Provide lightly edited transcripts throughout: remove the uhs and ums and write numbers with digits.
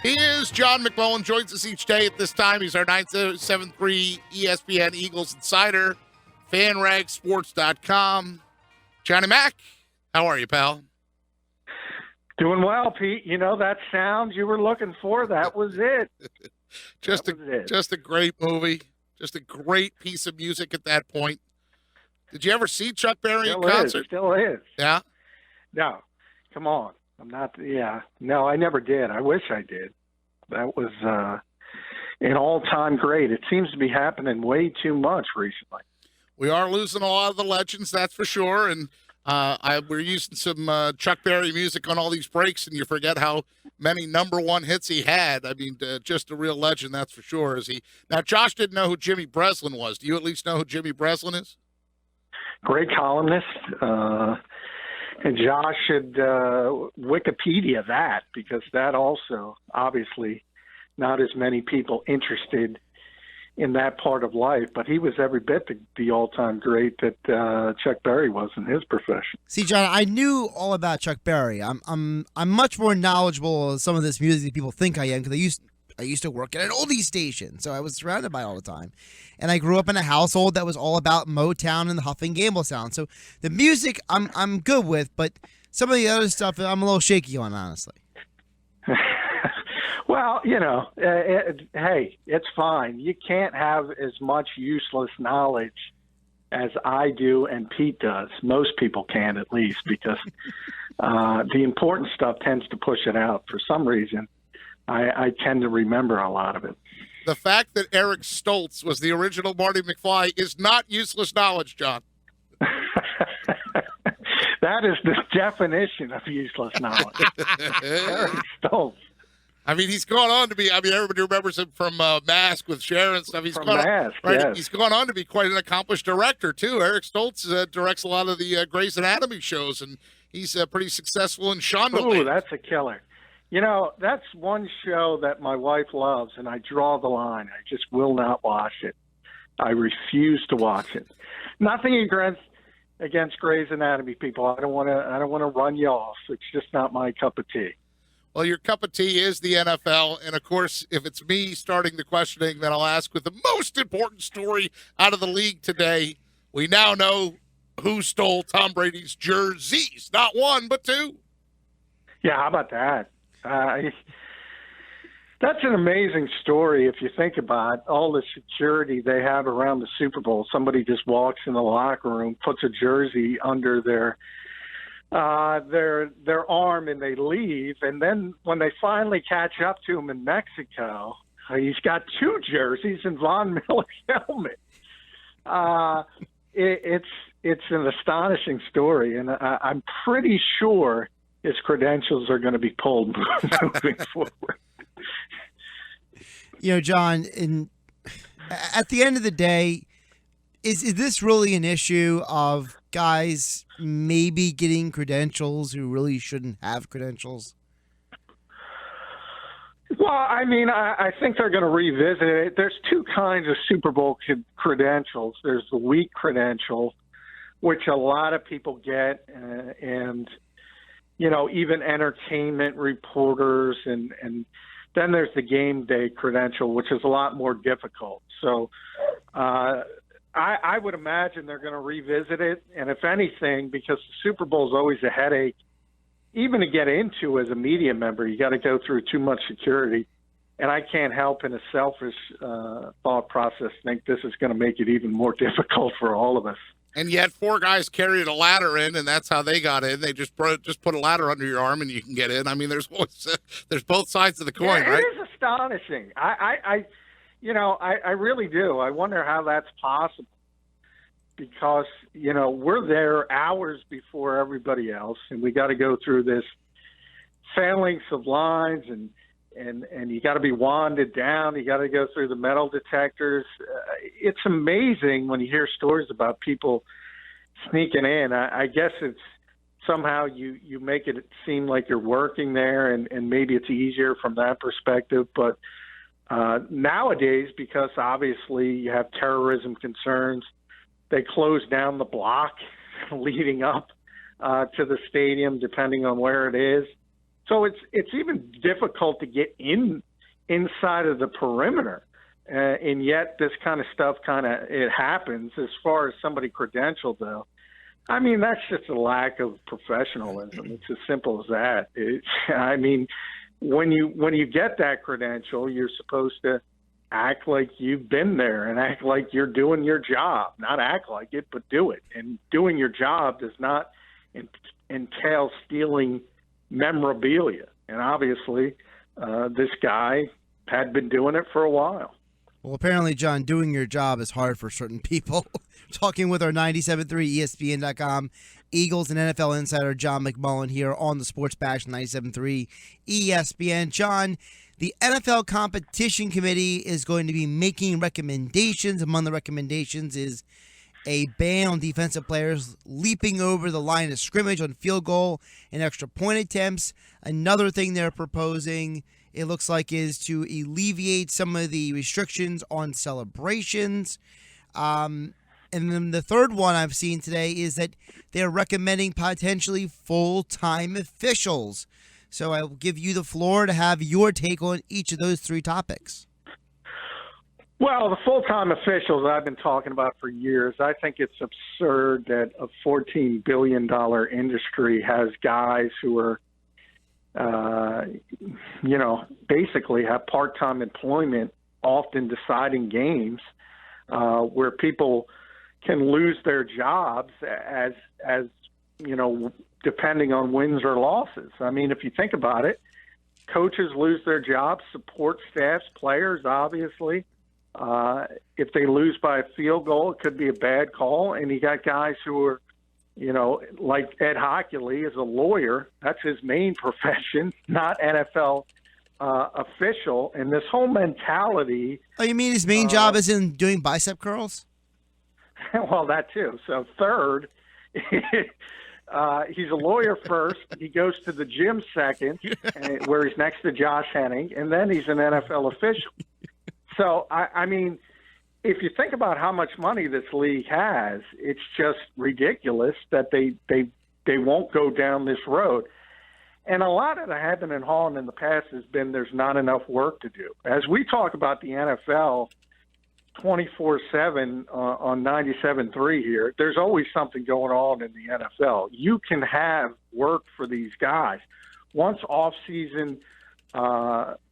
He is John McMullen, joins us each day at this time. He's our 973 ESPN Eagles insider, FanRagSports.com. Johnny Mac, how are you, pal? Doing well, Pete. You know that sound you were looking for? That was it. Just a great movie. Just a great piece of music at that point. Did you ever see Chuck Berry in concert? Still is. Yeah? No. Come on. I'm not. Yeah. No, I never did. I wish I did. That was an all-time great. It seems to be happening way too much recently. We are losing a lot of the legends, that's for sure. And we're using some Chuck Berry music on all these breaks, and you forget how many number one hits he had. I mean, just a real legend, that's for sure. Is he? Now, Josh didn't know who Jimmy Breslin was. Do you at least know who Jimmy Breslin is? Great columnist. And Josh should Wikipedia that, because that also, obviously, not as many people interested in that part of life, but he was every bit the all-time great that Chuck Berry was in his profession. See, John, I knew all about Chuck Berry. I'm much more knowledgeable of some of this music than people think I am, because I used to work at an oldies station, so I was surrounded by it all the time. And I grew up in a household that was all about Motown and the Huff and Gamble sound. So the music I'm good with, but some of the other stuff I'm a little shaky on, honestly. Well, you know, hey, it's fine. You can't have as much useless knowledge as I do and Pete does. Most people can, at least, because the important stuff tends to push it out. For some reason, I tend to remember a lot of it. The fact that Eric Stoltz was the original Marty McFly is not useless knowledge, John. That is the definition of useless knowledge. Eric Stoltz. I mean, he's gone on to be, everybody remembers him from Mask with Cher and stuff. He's gone on to be quite an accomplished director, too. Eric Stoltz directs a lot of the Grey's Anatomy shows, and he's pretty successful in Shondaland. Ooh, that's a killer. You know, that's one show that my wife loves, and I draw the line. I just will not watch it. I refuse to watch it. Nothing against Grey's Anatomy, people. I don't want to run you off. It's just not my cup of tea. Well, your cup of tea is the NFL, and of course, if it's me starting the questioning, then I'll ask with the most important story out of the league today. We now know who stole Tom Brady's jerseys. Not one, but two. Yeah, how about that? That's an amazing story if you think about all the security they have around the Super Bowl. Somebody just walks in the locker room, puts a jersey under their arm, and they leave. And then when they finally catch up to him in Mexico, he's got two jerseys and Von Miller's helmet. It's an astonishing story, and I'm pretty sure his credentials are going to be pulled moving forward. You know, John, at the end of the day, is this really an issue of guys maybe getting credentials who really shouldn't have credentials? Well, I mean, I think they're going to revisit it. There's two kinds of Super Bowl credentials. There's the weak credential, which a lot of people get, and you know, even entertainment reporters, and then there's the game day credential, which is a lot more difficult. So I would imagine they're going to revisit it. And if anything, because the Super Bowl is always a headache, even to get into as a media member, you got to go through too much security. And I can't help in a selfish thought process think this is going to make it even more difficult for all of us. And yet 4 guys carried a ladder in, and that's how they got in. They just put a ladder under your arm, and you can get in. I mean, there's both sides of the coin, right? It is astonishing. I really do. I wonder how that's possible, because, you know, we're there hours before everybody else, and we got to go through this phalanx of lines, and you got to be wanded down. You got to go through the metal detectors. It's amazing when you hear stories about people sneaking in. I guess it's somehow you make it seem like you're working there, and maybe it's easier from that perspective. But nowadays, because obviously you have terrorism concerns, they close down the block leading up to the stadium, depending on where it is. So it's even difficult to get inside of the perimeter. And yet this kind of stuff it happens. As far as somebody credentialed, though, I mean, that's just a lack of professionalism. It's as simple as that. I mean, when you get that credential, you're supposed to act like you've been there and act like you're doing your job. Not act like it, but do it. And doing your job does not entail stealing memorabilia. And obviously, this guy had been doing it for a while. Well, apparently, John, doing your job is hard for certain people. Talking with our 97.3 ESPN.com Eagles and NFL insider John McMullen here on the Sports Bash 97.3 ESPN. John, the NFL Competition Committee is going to be making recommendations. Among the recommendations is a ban on defensive players leaping over the line of scrimmage on field goal and extra point attempts. Another thing they're proposing, it looks like, is to alleviate some of the restrictions on celebrations. And then the third one I've seen today is that they're recommending potentially full-time officials. So I will give you the floor to have your take on each of those three topics. Well, the full-time officials I've been talking about for years. I think it's absurd that a $14 billion industry has guys who are basically have part-time employment, often deciding games, where people can lose their jobs as depending on wins or losses. I mean, if you think about it, coaches lose their jobs, support staffs, players, obviously. If they lose by a field goal, it could be a bad call. And you got guys who are, like Ed Hockley is a lawyer. That's his main profession, not NFL official. And this whole mentality. Oh, you mean his main job is in doing bicep curls? Well, that too. So third, he's a lawyer first. He goes to the gym second, where he's next to Josh Henning, and then he's an NFL official. So, I mean, if you think about how much money this league has, it's just ridiculous that they won't go down this road. And a lot of the happening in Holland in the past has been there's not enough work to do. As we talk about the NFL 24/7 on 97.3 here, there's always something going on in the NFL. You can have work for these guys. Once off-season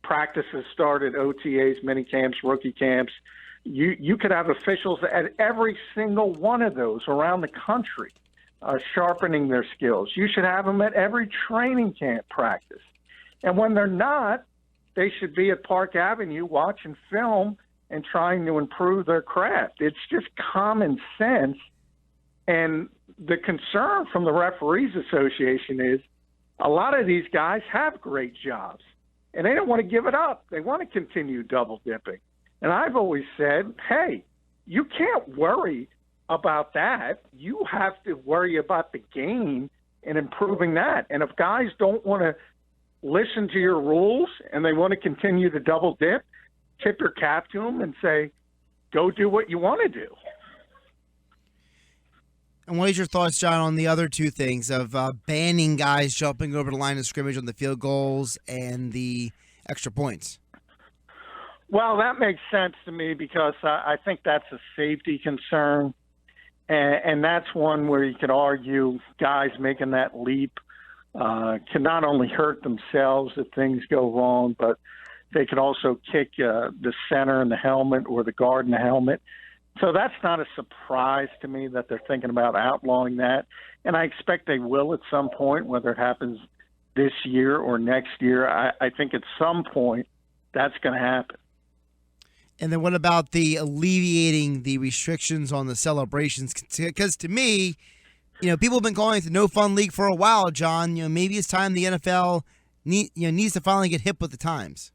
practices started, OTAs, mini camps, rookie camps, you could have officials at every single one of those around the country sharpening their skills. You should have them at every training camp practice. And when they're not, they should be at Park Avenue watching film and trying to improve their craft. It's just common sense. And the concern from the Referees Association is a lot of these guys have great jobs, and they don't want to give it up. They want to continue double dipping. And I've always said, hey, you can't worry about that. You have to worry about the game and improving that. And if guys don't want to listen to your rules and they want to continue to double dip, tip your cap to them and say, go do what you want to do. And what is your thoughts, John, on the other two things of banning guys jumping over the line of scrimmage on the field goals and the extra points? Well, that makes sense to me because I think that's a safety concern. And that's one where you could argue guys making that leap can not only hurt themselves if things go wrong, but they could also kick the center in the helmet or the guard in the helmet. So that's not a surprise to me that they're thinking about outlawing that. And I expect they will at some point, whether it happens this year or next year. I think at some point that's going to happen. And then what about the alleviating the restrictions on the celebrations? Because to me, people have been calling it the no fun league for a while, John. Maybe it's time the NFL needs to finally get hip with the times.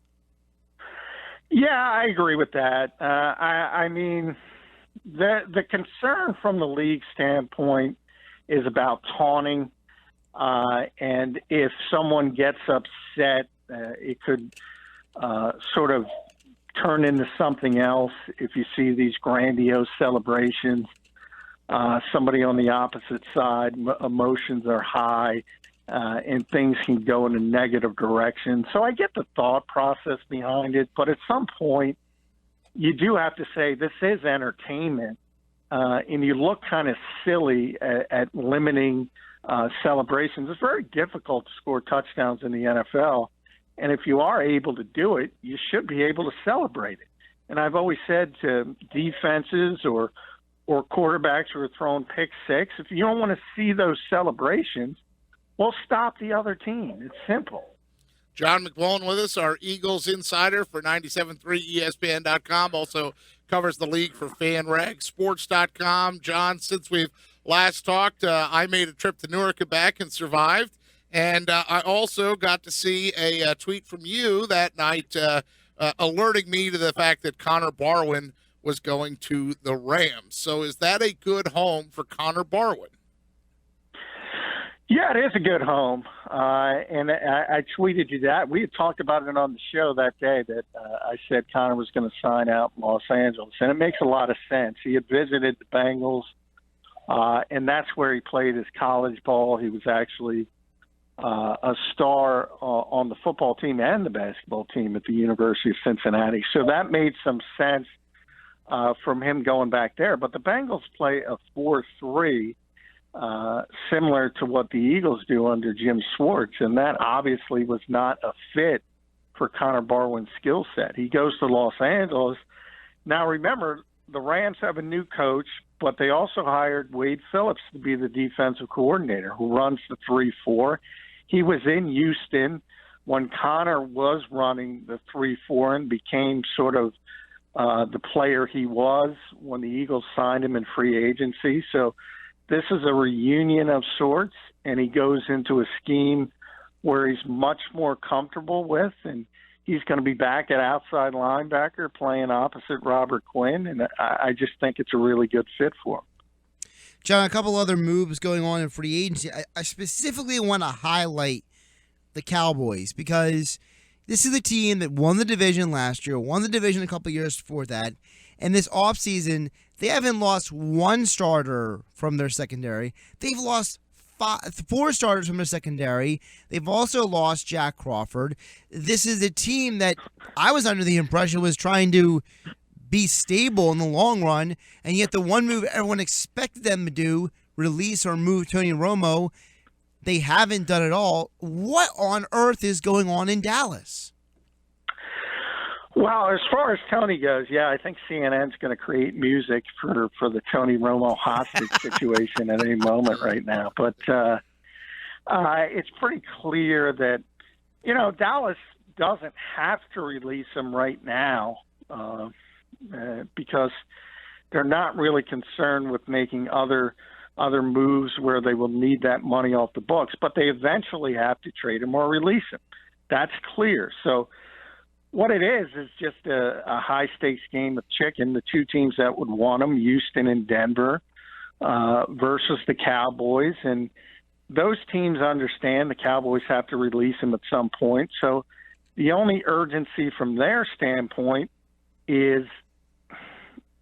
Yeah, I agree with that. I mean, the concern from the league standpoint is about taunting. And if someone gets upset, it could sort of turn into something else. If you see these grandiose celebrations, somebody on the opposite side, emotions are high, and things can go in a negative direction. So I get the thought process behind it, but at some point, you do have to say this is entertainment, and you look kind of silly at limiting celebrations. It's very difficult to score touchdowns in the NFL, and if you are able to do it, you should be able to celebrate it. And I've always said to defenses or quarterbacks who are throwing pick six, if you don't want to see those celebrations, well, stop the other team. It's simple. John McMullen with us, our Eagles insider for 97.3 ESPN.com, also covers the league for FanRag Sports.com. John, since we've last talked, I made a trip to Newark, Quebec, and survived. And I also got to see a tweet from you that night alerting me to the fact that Connor Barwin was going to the Rams. So is that a good home for Connor Barwin? Yeah, it is a good home. And I tweeted you that. We had talked about it on the show that day that I said Connor was going to sign out in Los Angeles. And it makes a lot of sense. He had visited the Bengals, and that's where he played his college ball. He was actually a star on the football team and the basketball team at the University of Cincinnati. So that made some sense from him going back there. But the Bengals play a 4-3. Similar to what the Eagles do under Jim Schwartz, and that obviously was not a fit for Connor Barwin's skill set. He goes to Los Angeles. Now, remember, the Rams have a new coach, but they also hired Wade Phillips to be the defensive coordinator who runs the 3-4. He was in Houston when Connor was running the 3-4 and became sort of the player he was when the Eagles signed him in free agency. So this is a reunion of sorts, and he goes into a scheme where he's much more comfortable with, and he's going to be back at outside linebacker playing opposite Robert Quinn, and I just think it's a really good fit for him. John, a couple other moves going on in free agency. I specifically want to highlight the Cowboys because this is the team that won the division last year, won the division a couple years before that, and this offseason, they haven't lost one starter from their secondary. They've lost four starters from their secondary. They've also lost Jack Crawford. This is a team that I was under the impression was trying to be stable in the long run, and yet the one move everyone expected them to do, release or move Tony Romo, they haven't done it all. What on earth is going on in Dallas? Well, as far as Tony goes, yeah, I think CNN's going to create music for the Tony Romo hostage situation at any moment right now. But it's pretty clear that, Dallas doesn't have to release him right now because they're not really concerned with making other moves where they will need that money off the books. But they eventually have to trade him or release him. That's clear. So what it is just a high-stakes game of chicken. The two teams that would want him, Houston and Denver, versus the Cowboys. And those teams understand the Cowboys have to release him at some point. So the only urgency from their standpoint is,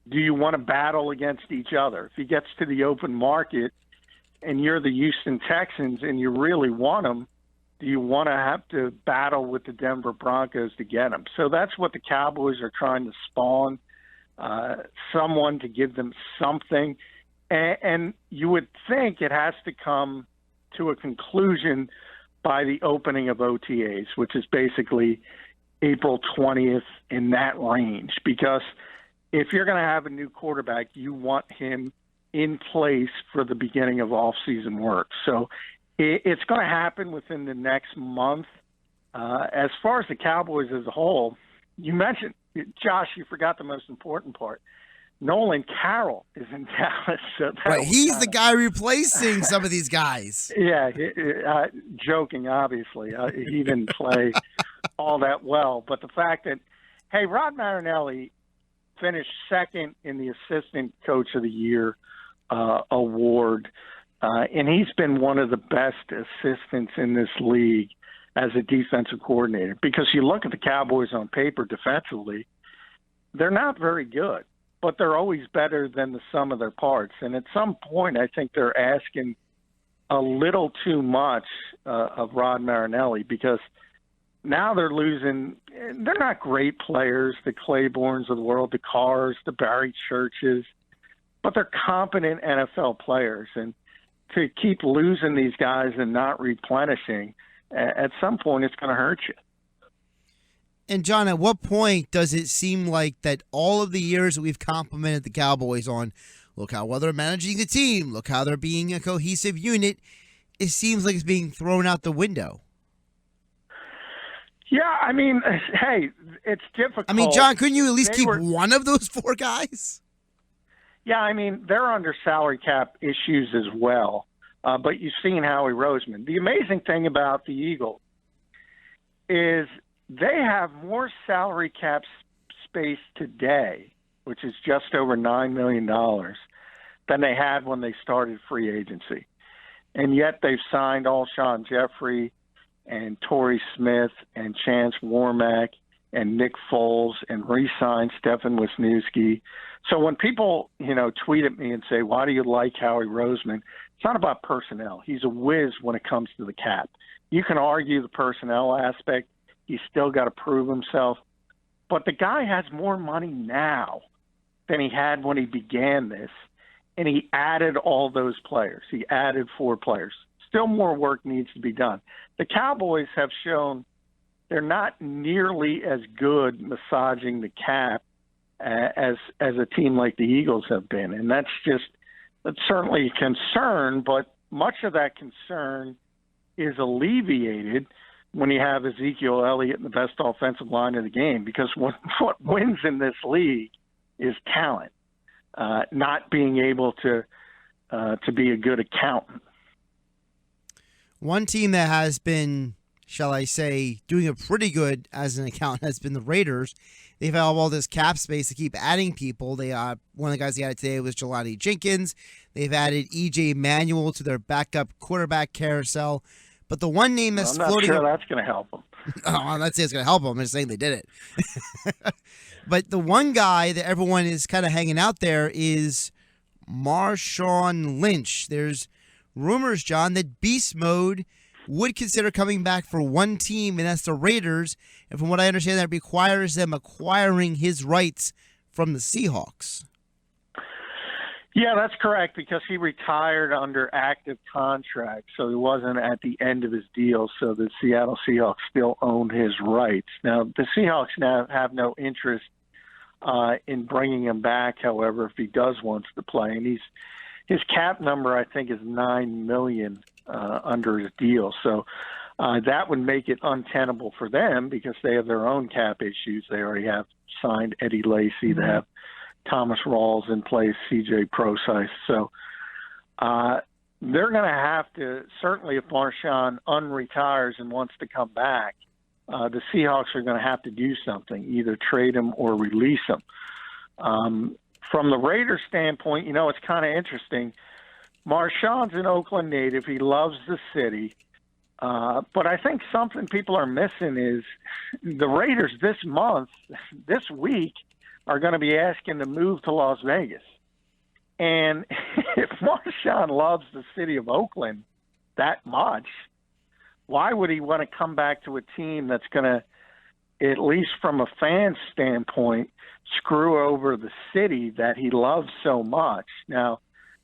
do you want to battle against each other? If he gets to the open market and you're the Houston Texans and you really want him, do you want to have to battle with the Denver Broncos to get him? So that's what the Cowboys are trying to spawn, someone to give them something. And you would think it has to come to a conclusion by the opening of OTAs, which is basically April 20th in that range. Because if you're going to have a new quarterback, you want him in place for the beginning of off-season work. So it's going to happen within the next month. As far as the Cowboys as a whole, you mentioned, Josh, you forgot the most important part. Nolan Carroll is in Dallas. So right, he's the guy replacing some of these guys. Yeah, joking, obviously. He didn't play all that well. But the fact that, hey, Rod Marinelli finished second in the Assistant Coach of the Year award, and he's been one of the best assistants in this league as a defensive coordinator. Because you look at the Cowboys on paper defensively, they're not very good, but they're always better than the sum of their parts. And at some point, I think they're asking a little too much of Rod Marinelli, because now they're losing. They're not great players, the Claibornes of the world, the Carrs, the Barry Churches, but they're competent NFL players. And to keep losing these guys and not replenishing, at some point it's going to hurt you. And John, at what point does it seem like that all of the years that we've complimented the Cowboys on, look how well they're managing the team, look how they're being a cohesive unit, it seems like it's being thrown out the window? Yeah, I mean, hey, it's difficult. I mean, John, couldn't you at least They keep were- one of those four guys? Yeah, I mean, they're under salary cap issues as well. But you've seen Howie Roseman. The amazing thing about the Eagles is they have more salary cap space today, which is just over $9 million, than they had when they started free agency. And yet they've signed Alshon Jeffrey and Torrey Smith and Chance Warmack and Nick Foles and re-signed Stefan Wisniewski. So when people, tweet at me and say, why do you like Howie Roseman? It's not about personnel. He's a whiz when it comes to the cap. You can argue the personnel aspect. He's still got to prove himself. But the guy has more money now than he had when he began this, and he added all those players. He added 4 players. Still more work needs to be done. The Cowboys have shown they're not nearly as good massaging the cap as a team like the Eagles have been, and that's certainly a concern. But much of that concern is alleviated when you have Ezekiel Elliott in the best offensive line of the game, because what wins in this league is talent, not being able to be a good accountant. One team that has been, shall I say, doing a pretty good as an accountant has been the Raiders. They've had all this cap space to keep adding people. One of the guys they added today was Jelani Jenkins. They've added E.J. Manuel to their backup quarterback carousel. But the one name that's I'm not floating sure that's going to help them. I'm not saying it's going to help them. I'm just saying they did it. But the one guy that everyone is kind of hanging out there is Marshawn Lynch. There's rumors, John, that Beast Mode would consider coming back for one team, and that's the Raiders. And from what I understand, that requires them acquiring his rights from the Seahawks. Yeah, that's correct, because he retired under active contract, so he wasn't at the end of his deal, so the Seattle Seahawks still owned his rights. Now, the Seahawks now have no interest in bringing him back, however, if he does want to play. And his cap number, I think, is $9 million under his deal. So that would make it untenable for them, because they have their own cap issues. They already have signed Eddie Lacy. They have Thomas Rawls in place, C.J. Prosise. So they're going to have to, certainly if Marshawn unretires and wants to come back, the Seahawks are going to have to do something, either trade him or release him. From the Raiders standpoint, it's kind of interesting. Marshawn's an Oakland native. He loves the city. But I think something people are missing is the Raiders this week, are going to be asking to move to Las Vegas. And if Marshawn loves the city of Oakland that much, why would he want to come back to a team that's going to, at least from a fan standpoint, screw over the city that he loves so much? Now,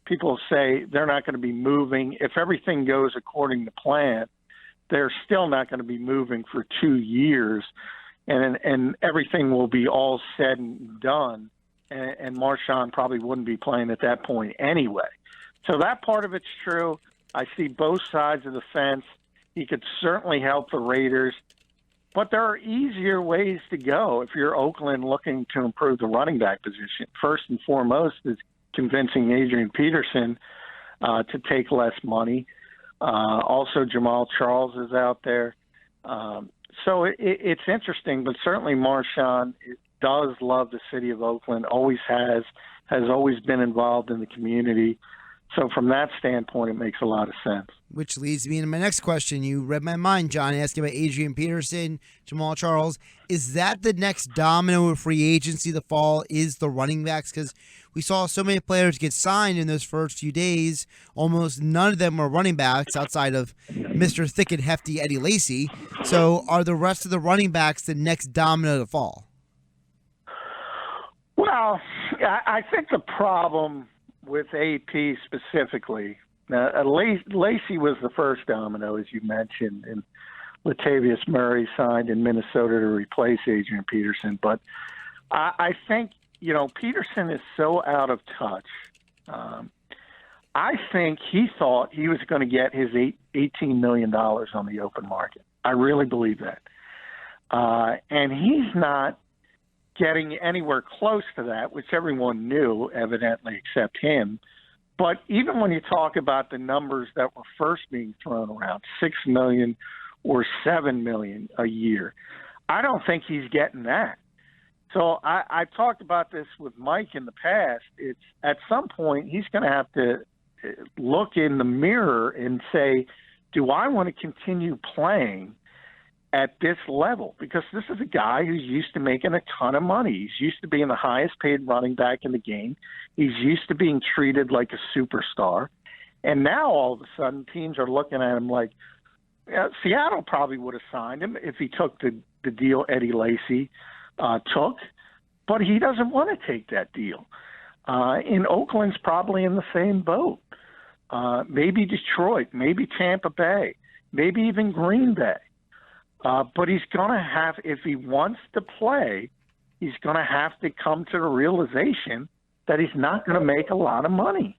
people say they're not going to be moving. If everything goes according to plan, they're still not going to be moving for 2 years, and everything will be all said and done, and Marshawn probably wouldn't be playing at that point anyway. So that part of it's true. I see both sides of the fence. He could certainly help the Raiders, but there are easier ways to go if you're Oakland looking to improve the running back position. First and foremost is convincing Adrian Peterson to take less money. Also, Jamal Charles is out there. So it's interesting, but certainly Marshawn does love the city of Oakland, always has always been involved in the community. So from that standpoint, it makes a lot of sense. Which leads me into my next question. You read my mind, John, asking about Adrian Peterson, Jamal Charles. Is that the next domino of free agency the fall, is the running backs? Because we saw so many players get signed in those first few days. Almost none of them were running backs outside of Mr. Thick and Hefty Eddie Lacy. So are the rest of the running backs the next domino to fall? Well, I think the problem with AP specifically, Lacy was the first domino, as you mentioned, and Latavius Murray signed in Minnesota to replace Adrian Peterson. But I think, Peterson is so out of touch. I think he thought he was going to get his $18 million on the open market. I really believe that. And he's not getting anywhere close to that, which everyone knew, evidently, except him. But even when you talk about the numbers that were first being thrown around, $6 million or $7 million a year, I don't think he's getting that. So I talked about this with Mike in the past. It's at some point he's going to have to look in the mirror and say, do I want to continue playing at this level? Because this is a guy who's used to making a ton of money. He's used to being the highest paid running back in the game. He's used to being treated like a superstar. And now all of a sudden teams are looking at him like, Seattle probably would have signed him if he took the deal Eddie Lacy took, but he doesn't want to take that deal. And Oakland's probably in the same boat. Maybe Detroit, maybe Tampa Bay, maybe even Green Bay. But he's going to have, if he wants to play, he's going to have to come to the realization that he's not going to make a lot of money.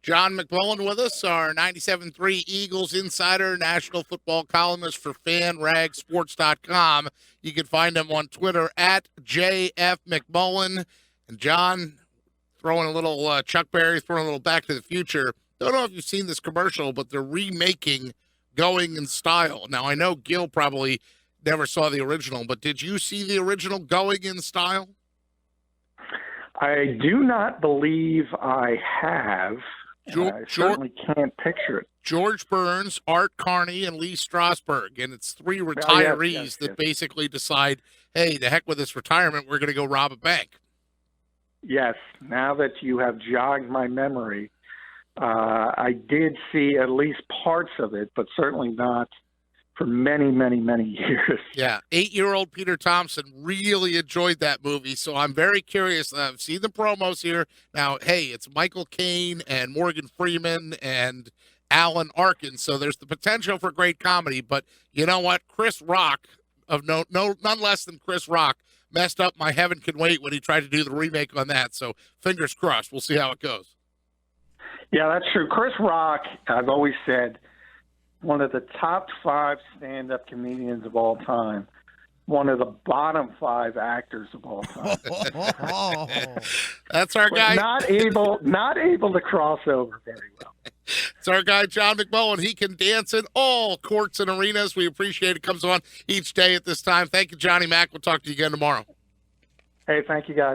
John McMullen with us, our 97.3 Eagles insider, national football columnist for FanRagSports.com. You can find him on Twitter at JFMcMullen. And John, throwing a little Chuck Berry, throwing a little Back to the Future. Don't know if you've seen this commercial, but they're remaking Going in Style. Now, I know Gil probably never saw the original, but did you see the original Going in Style? I do not believe I have. I certainly can't picture it. George Burns, Art Carney, and Lee Strasberg. And it's three retirees that basically decide, hey, the heck with this retirement, we're going to go rob a bank. Yes. Now that you have jogged my memory, I did see at least parts of it, but certainly not for many, many, many years. Yeah. 8-year-old Peter Thompson really enjoyed that movie, so I'm very curious. I've seen the promos here. Now, hey, it's Michael Caine and Morgan Freeman and Alan Arkin, so there's the potential for great comedy, but you know what? Chris Rock, none less than Chris Rock, messed up my Heaven Can Wait when he tried to do the remake on that, so fingers crossed. We'll see how it goes. Yeah, that's true. Chris Rock, I've always said, one of the top 5 stand-up comedians of all time, one of the bottom 5 actors of all time. That's our guy. Not able to cross over very well. It's our guy, John McMullen. He can dance in all courts and arenas. We appreciate it. Comes on each day at this time. Thank you, Johnny Mac. We'll talk to you again tomorrow. Hey, thank you, guys.